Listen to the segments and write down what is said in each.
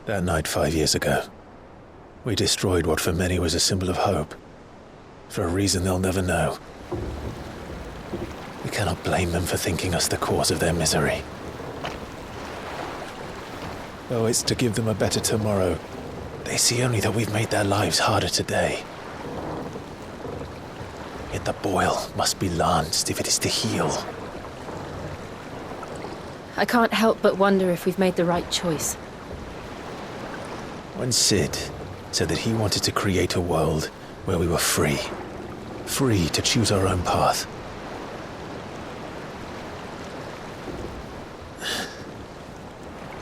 That night 5 years ago, we destroyed what for many was a symbol of hope. For a reason they'll never know. We cannot blame them for thinking us the cause of their misery. Though it's to give them a better tomorrow, they see only that we've made their lives harder today. Yet the boil must be lanced if it is to heal. I can't help but wonder if we've made the right choice. When Sid said that he wanted to create a world where we were free. Free to choose our own path.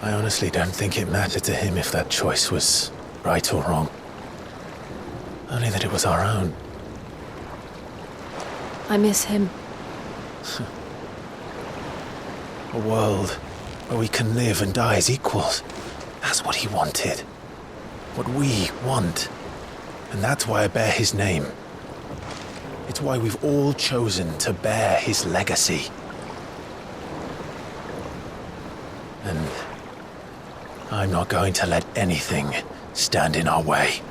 I honestly don't think it mattered to him if that choice was right or wrong. Only that it was our own. I miss him. A world where we can live and die as equals. That's what he wanted. What we want. And that's why I bear his name. It's why we've all chosen to bear his legacy. And I'm not going to let anything stand in our way.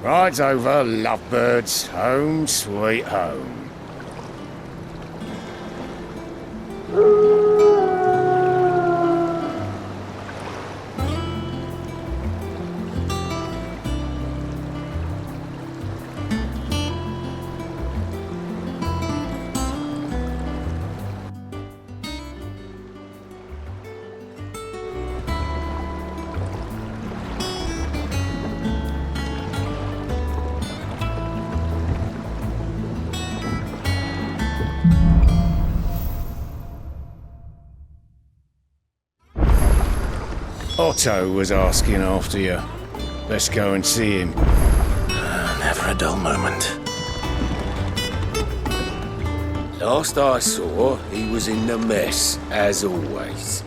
Rides over, lovebirds, home sweet home. Otto was asking after you. Let's go and see him. Never a dull moment. Last I saw, he was in the mess, as always.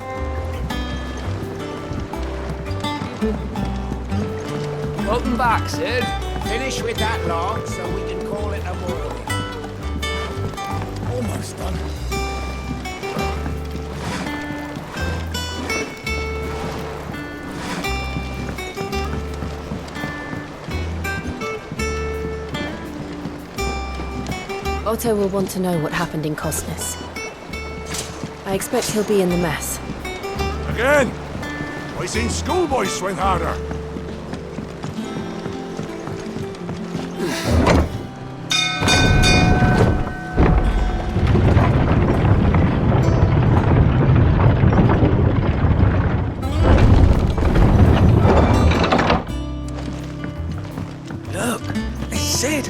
Welcome back, Sid. Finish with that log so we can call it a morning. Almost done. Otto will want to know what happened in Cosness. I expect he'll be in the mess. Again! I seen schoolboys swing harder. Look, it's Sid.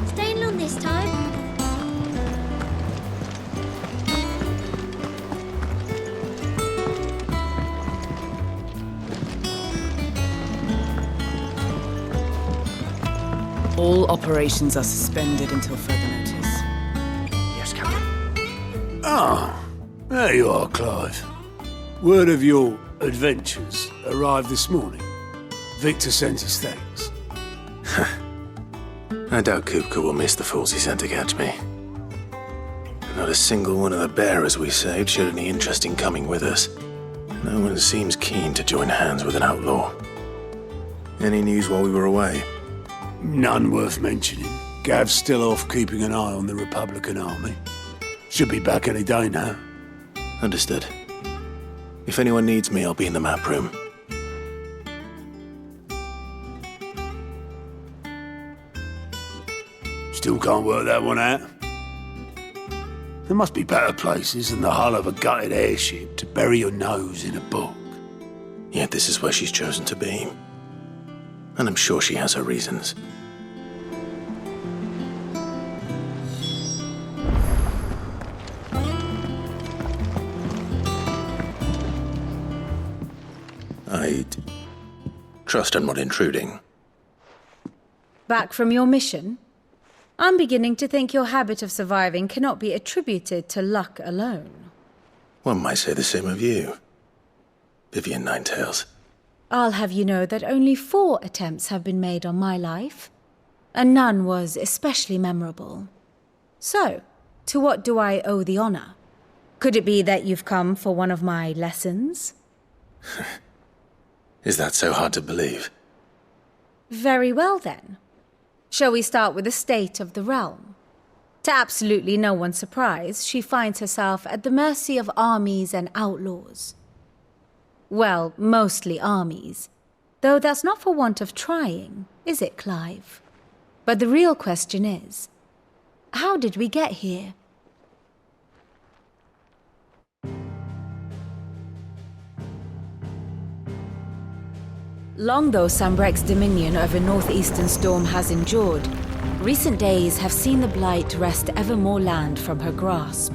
Staying long this time? All operations are suspended until further notice. Yes, Captain. Ah, there you are, Clive. Word of your adventures arrived this morning. Victor sent his thanks. I doubt Kupka will miss the fools he sent to catch me. Not a single one of the bearers we saved showed any interest in coming with us. No one seems keen to join hands with an outlaw. Any news while we were away? None worth mentioning. Gav's still off keeping an eye on the Republican army. Should be back any day now. Understood. If anyone needs me, I'll be in the map room. Still can't work that one out. There must be better places than the hull of a gutted airship to bury your nose in a book. Yet this is where she's chosen to be. And I'm sure she has her reasons. I'd trust I'm not intruding. Back from your mission? I'm beginning to think your habit of surviving cannot be attributed to luck alone. One might say the same of you, Vivian Ninetails. I'll have you know that only 4 attempts have been made on my life, and none was especially memorable. So, to what do I owe the honor? Could it be that you've come for one of my lessons? Is that so hard to believe? Very well then. Shall we start with the state of the realm? To absolutely no one's surprise, she finds herself at the mercy of armies and outlaws. Well, mostly armies. Though that's not for want of trying, is it, Clive? But the real question is, how did we get here? Long though Sambrek's dominion over northeastern Storm has endured, recent days have seen the Blight wrest ever more land from her grasp.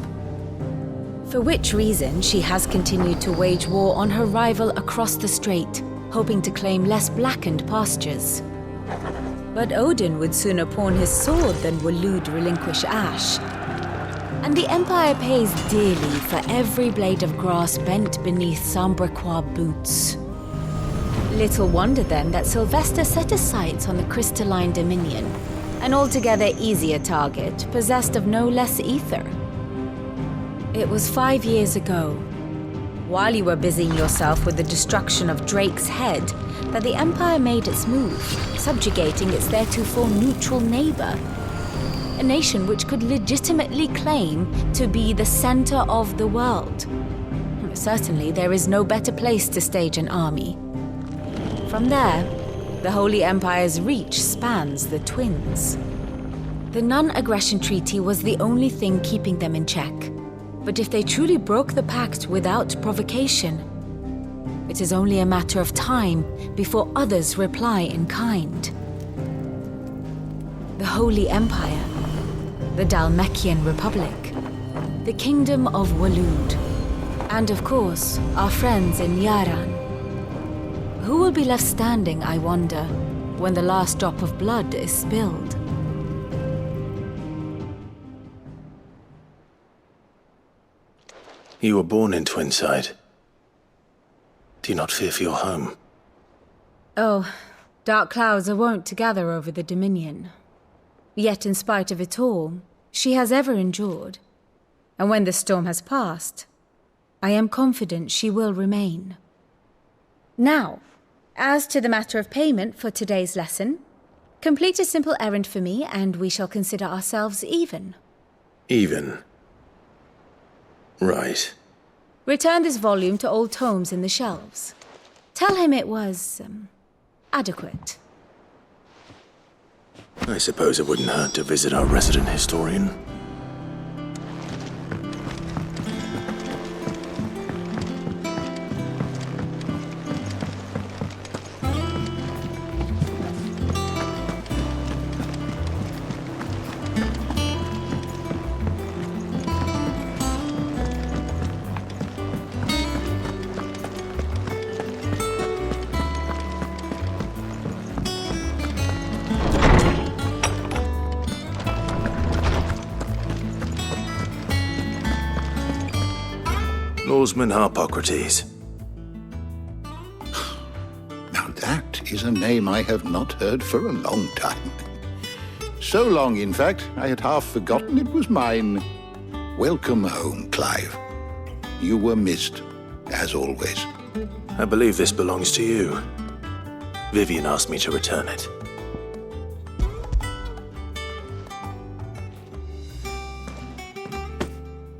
For which reason she has continued to wage war on her rival across the strait, hoping to claim less blackened pastures. But Odin would sooner pawn his sword than Waloed relinquish Ash. And the Empire pays dearly for every blade of grass bent beneath Sambrequois boots. Little wonder then that Sylvester set his sights on the crystalline dominion, an altogether easier target, possessed of no less ether. It was 5 years ago, while you were busying yourself with the destruction of Drake's head, that the Empire made its move, subjugating its theretofore neutral neighbor. A nation which could legitimately claim to be the center of the world. Certainly, there is no better place to stage an army. From there, the Holy Empire's reach spans the Twins. The non-aggression treaty was the only thing keeping them in check. But if they truly broke the pact without provocation, it is only a matter of time before others reply in kind. The Holy Empire, the Dhalmekian Republic, the Kingdom of Waloed, and of course, our friends in Yaran. Who will be left standing, I wonder, when the last drop of blood is spilled? You were born in Twinside. Do you not fear for your home? Oh, dark clouds are wont to gather over the Dominion. Yet in spite of it all, she has ever endured. And when the storm has passed, I am confident she will remain. Now, as to the matter of payment for today's lesson, complete a simple errand for me and we shall consider ourselves even. Even? Right. Return this volume to old tomes in the shelves. Tell him it was, adequate. I suppose it wouldn't hurt to visit our resident historian. Norseman Harpocrates. Now that is a name I have not heard for a long time. So long, in fact, I had half forgotten it was mine. Welcome home, Clive. You were missed, as always. I believe this belongs to you. Vivian asked me to return it.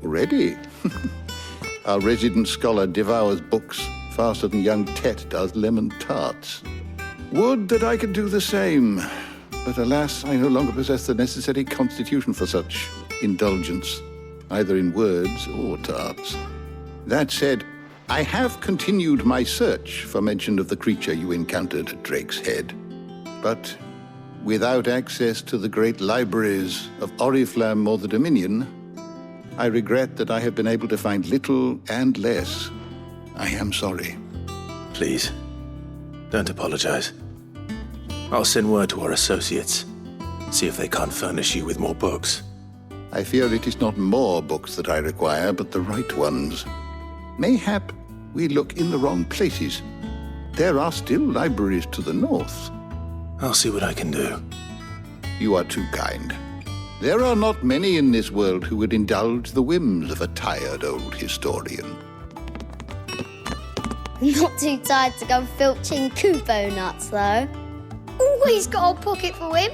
Ready? Our resident scholar devours books faster than young Tet does lemon tarts. Would that I could do the same. But alas, I no longer possess the necessary constitution for such indulgence, either in words or tarts. That said, I have continued my search for mention of the creature you encountered at Drake's Head. But without access to the great libraries of Oriflamme or the Dominion, I regret that I have been able to find little and less. I am sorry. Please, don't apologize. I'll send word to our associates. See if they can't furnish you with more books. I fear it is not more books that I require, but the right ones. Mayhap we look in the wrong places. There are still libraries to the north. I'll see what I can do. You are too kind. There are not many in this world who would indulge the whims of a tired old historian. Not too tired to go filching Kupo nuts, though. Always got a pocket for him.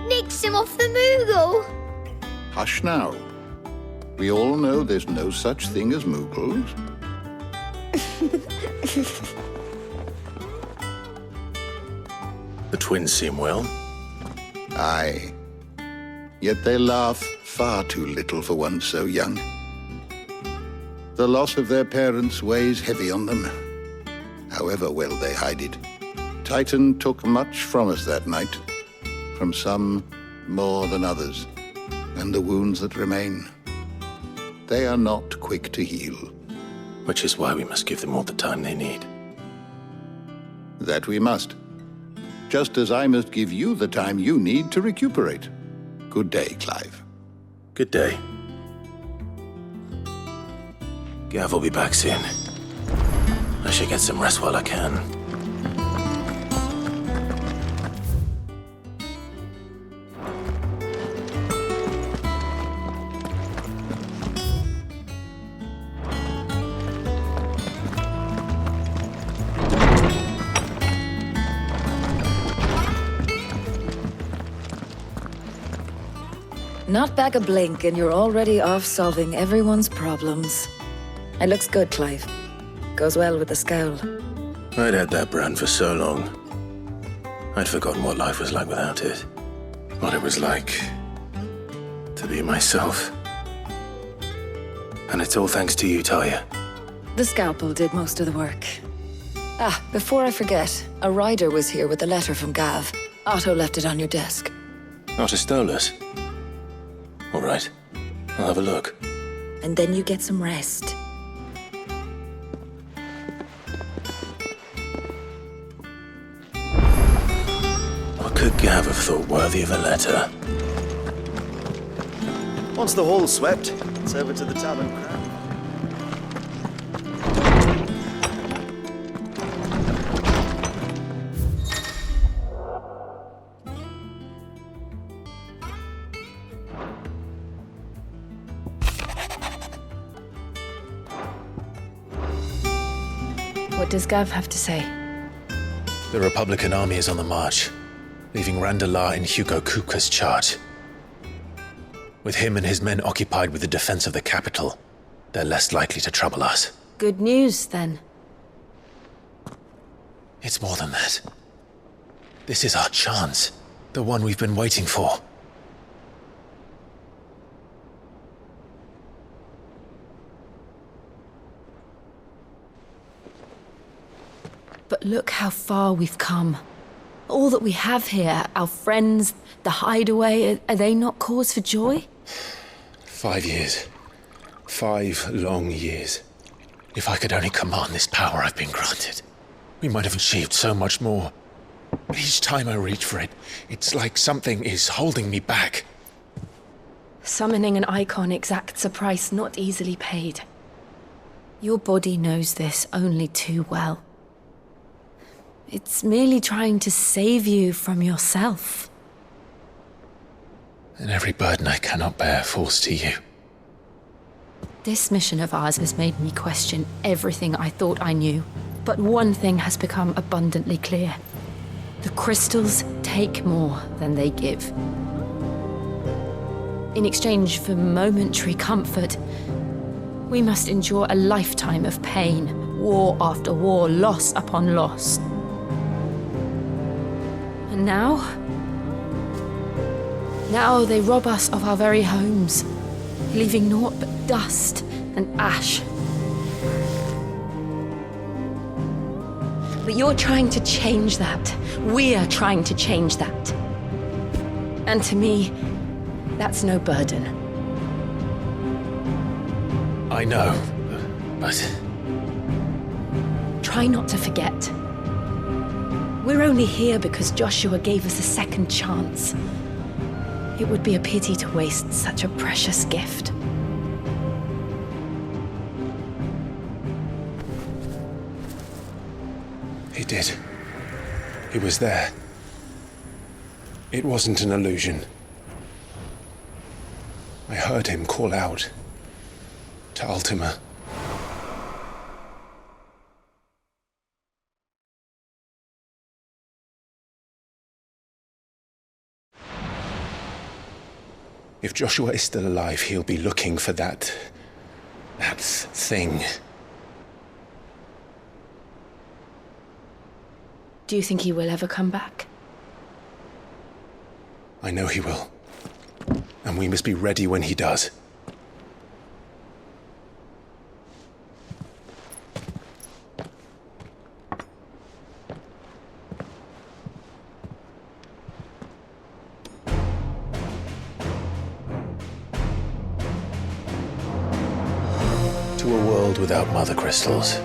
Nicks him off the Moogle. Hush now. We all know there's no such thing as Moogles. The twins seem well. Aye. Yet they laugh far too little for one so young. The loss of their parents weighs heavy on them, however well they hide it. Titan took much from us that night, from some more than others, and the wounds that remain, they are not quick to heal. Which is why we must give them all the time they need. That we must. Just as I must give you the time you need to recuperate. Good day, Clive. Good day. Gav will be back soon. I should get some rest while I can. Not back a blink and you're already off solving everyone's problems. It looks good, Clive. Goes well with the scowl. I'd had that brand for so long. I'd forgotten what life was like without it. What it was like to be myself. And it's all thanks to you, Talia. The scalpel did most of the work. Ah, before I forget, a rider was here with a letter from Gav. Otto left it on your desk. Otto stole it. All right, I'll have a look. And then you get some rest. What could Gav have thought worthy of a letter? Once the hall's swept, it's over to the tavern crowd. What does Gav have to say? The Republican army is on the march, leaving Randalar in Hugo Kuka's charge. With him and his men occupied with the defense of the capital, they're less likely to trouble us. Good news, then. It's more than that. This is our chance, the one we've been waiting for. But look how far we've come. All that we have here, our friends, the hideaway, are they not cause for joy? 5 years. 5 long years. If I could only command this power I've been granted, we might have achieved so much more. But each time I reach for it, it's like something is holding me back. Summoning an Eikon exacts a price not easily paid. Your body knows this only too well. It's merely trying to save you from yourself. And every burden I cannot bear falls to you. This mission of ours has made me question everything I thought I knew. But one thing has become abundantly clear. The crystals take more than they give. In exchange for momentary comfort, we must endure a lifetime of pain, war after war, loss upon loss. And now they rob us of our very homes, leaving naught but dust and ash. But you're trying to change that. We're trying to change that. And to me, that's no burden. I know, but... Try not to forget. We're only here because Joshua gave us a second chance. It would be a pity to waste such a precious gift. He did. He was there. It wasn't an illusion. I heard him call out to Ultima. If Joshua is still alive, he'll be looking for that thing. Do you think he will ever come back? I know he will. And we must be ready when he does. To a world without mother crystals.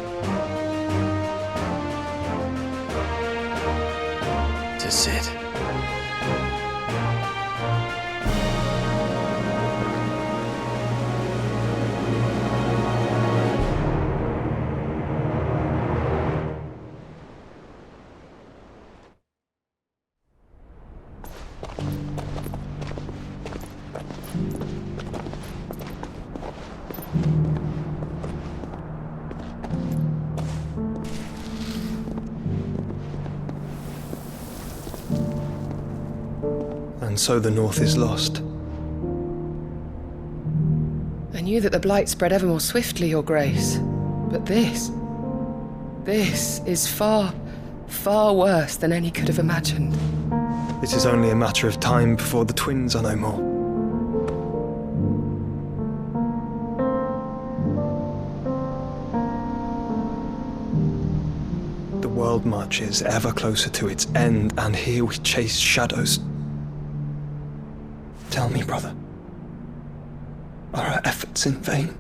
To Sid. And so the North is lost. I knew that the Blight spread ever more swiftly, Your Grace. But this is far, far worse than any could have imagined. It is only a matter of time before the twins are no more. The world marches ever closer to its end, and here we chase shadows. Tell me, brother, are our efforts in vain?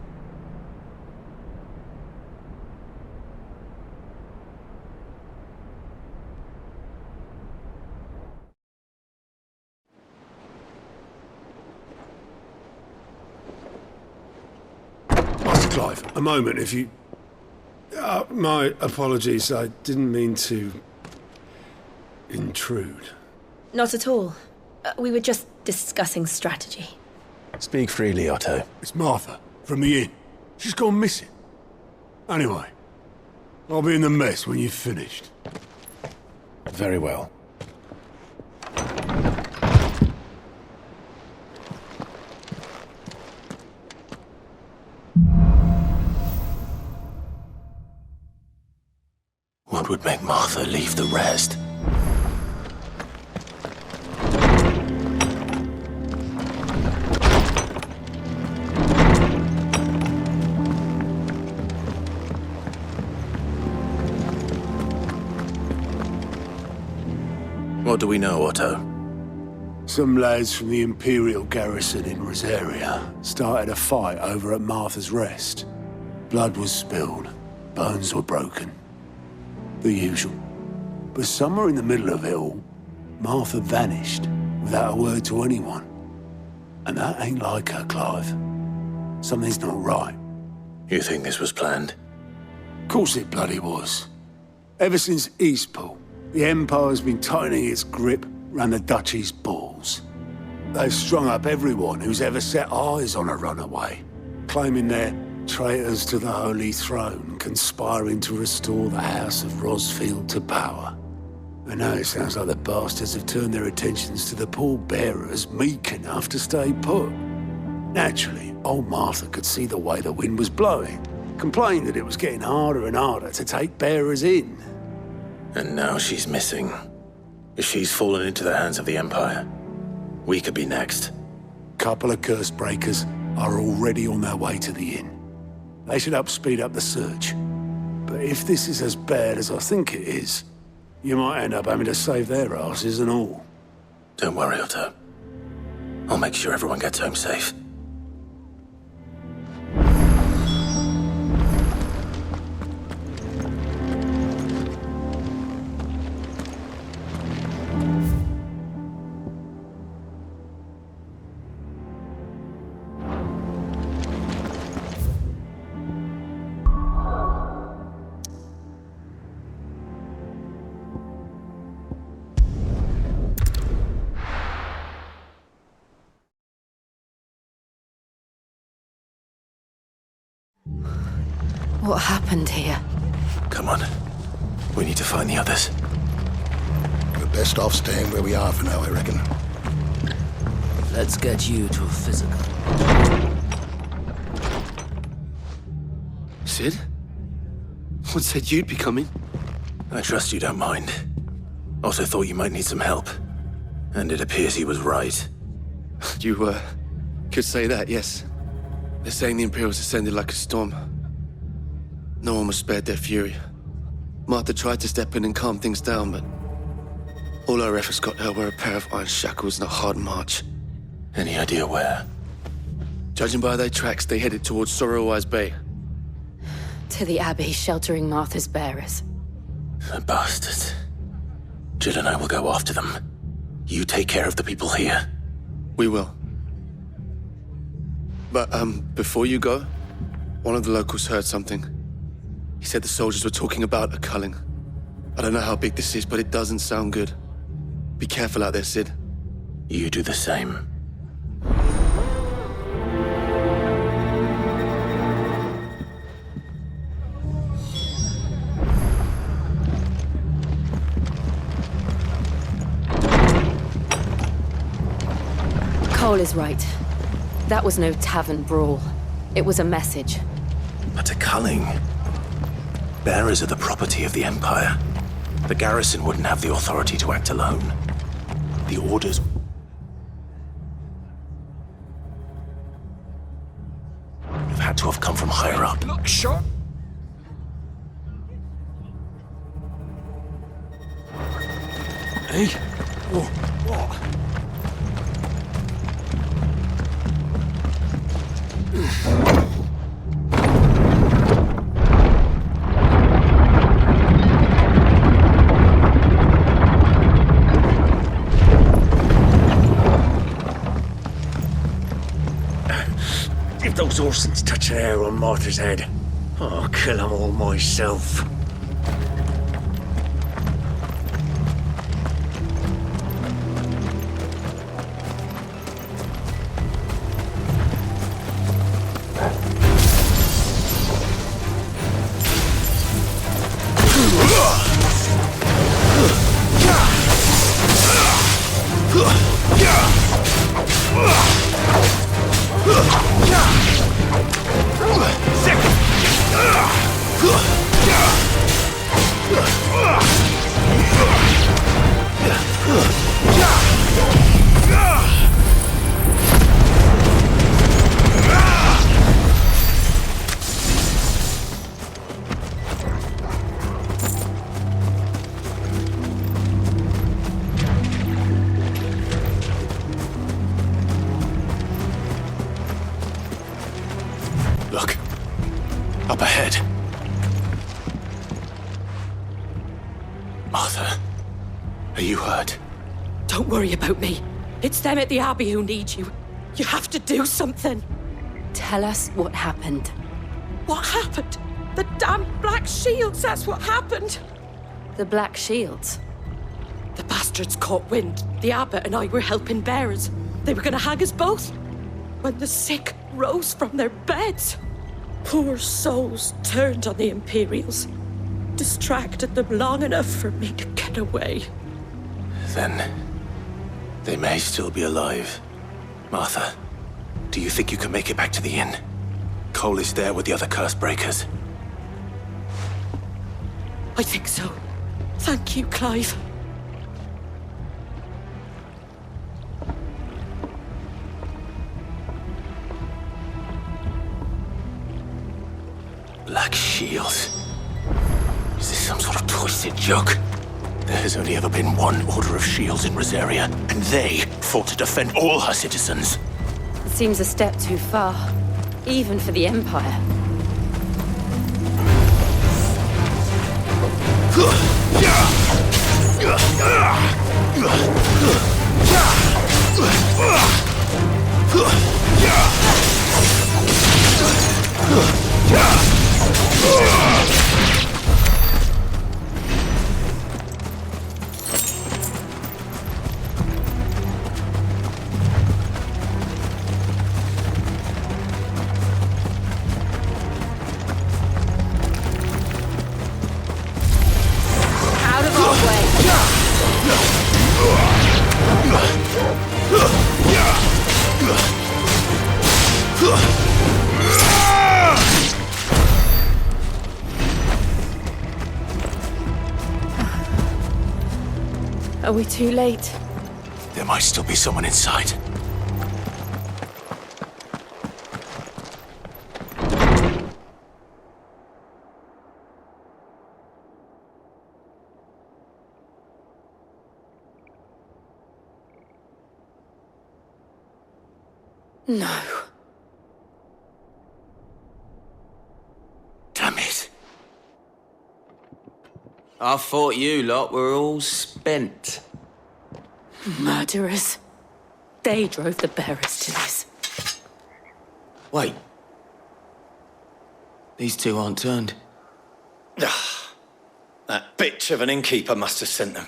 Master Clive, a moment, if you... my apologies, I didn't mean to... intrude. Not at all. We were just discussing strategy. Speak freely, Otto. It's Martha, from the inn. She's gone missing. Anyway, I'll be in the mess when you've finished. Very well. What would make Martha leave the rest? What do we know, Otto? Some lads from the Imperial garrison in Rosaria started a fight over at Martha's Rest. Blood was spilled, bones were broken. The usual. But somewhere in the middle of it all, Martha vanished without a word to anyone. And that ain't like her, Clive. Something's not right. You think this was planned? Of course it bloody was. Ever since Eastpool, the Empire's been tightening its grip round the Duchy's balls. They've strung up everyone who's ever set eyes on a runaway, claiming they're traitors to the Holy Throne, conspiring to restore the House of Rosfield to power. And now it sounds like the bastards have turned their attentions to the pallbearers meek enough to stay put. Naturally, old Martha could see the way the wind was blowing, complained that it was getting harder and harder to take bearers in. And now she's missing. If she's fallen into the hands of the Empire, we could be next. Couple of curse breakers are already on their way to the inn. They should help speed up the search. But if this is as bad as I think it is, you might end up having to save their asses and all. Don't worry, Otto. I'll make sure everyone gets home safe. What happened here? Come on. We need to find the others. We're best off staying where we are for now, I reckon. Let's get you to a physical. Sid? What said you'd be coming? I trust you don't mind. Also thought you might need some help. And it appears he was right. You, could say that, yes. They're saying the Imperials ascended like a storm. No one was spared their fury. Martha tried to step in and calm things down, but all our efforts got her were a pair of iron shackles and a hard march. Any idea where? Judging by their tracks, they headed towards Sorrowwise Bay. To the Abbey sheltering Martha's bearers. The bastards. Jill and I will go after them. You take care of the people here. We will. But, before you go, one of the locals heard something. He said the soldiers were talking about a culling. I don't know how big this is, but it doesn't sound good. Be careful out there, Sid. You do the same. Cole is right. That was no tavern brawl. It was a message. But a culling. Bearers are the property of the Empire. The garrison wouldn't have the authority to act alone. The orders... would have had to have come from higher up. Look, shot. Hey? What? If those Orsons touch an hair on Martha's head, I'll kill them all myself. Look. Up ahead. Martha, are you hurt? Don't worry about me. It's them at the Abbey who need you. You have to do something. Tell us what happened. What happened? The damn Black Shields, that's what happened. The Black Shields? The bastards caught wind. The abbot and I were helping bearers. They were gonna hang us both. When the sick rose from their beds, poor souls turned on the Imperials. Distracted them long enough for me to get away. Then... they may still be alive. Martha, do you think you can make it back to the inn? Cole is there with the other curse breakers. I think so. Thank you, Clive. Black Shields. Is this some sort of twisted joke? There has only ever been one Order of Shields in Rosaria, and they fought to defend all her citizens. It seems a step too far, even for the Empire. Out of our way. Are we too late? There might still be someone inside. No. Damn it. I thought you lot were all spent. Murderers. They drove the bearers to this. Wait. These two aren't turned. That bitch of an innkeeper must have sent them.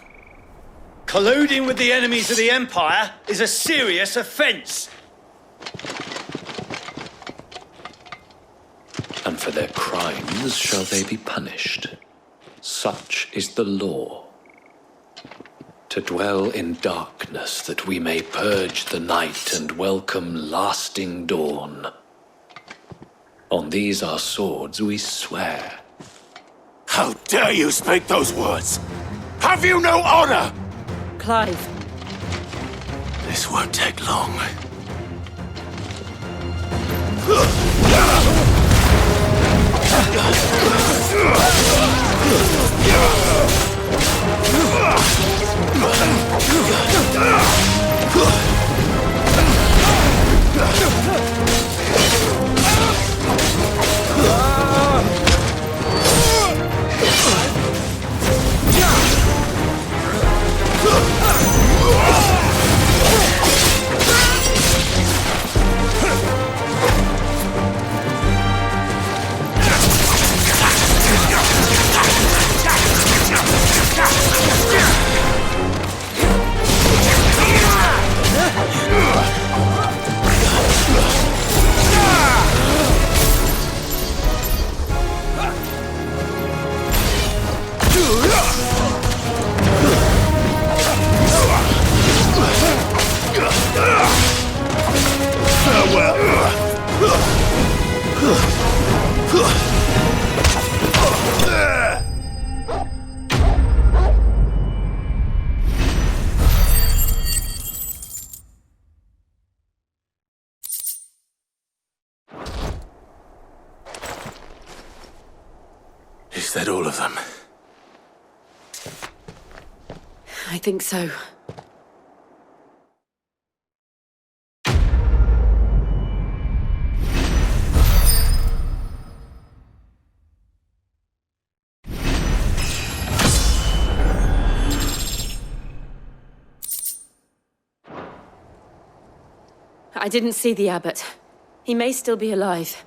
Colluding with the enemies of the Empire is a serious offence. And for their crimes shall they be punished. Such is the law. To dwell in darkness that we may purge the night and welcome lasting dawn. On these our swords we swear. How dare you speak those words? Have you no honor? Clive. This won't take long. Is that all of them? I think so. I didn't see the abbot. He may still be alive.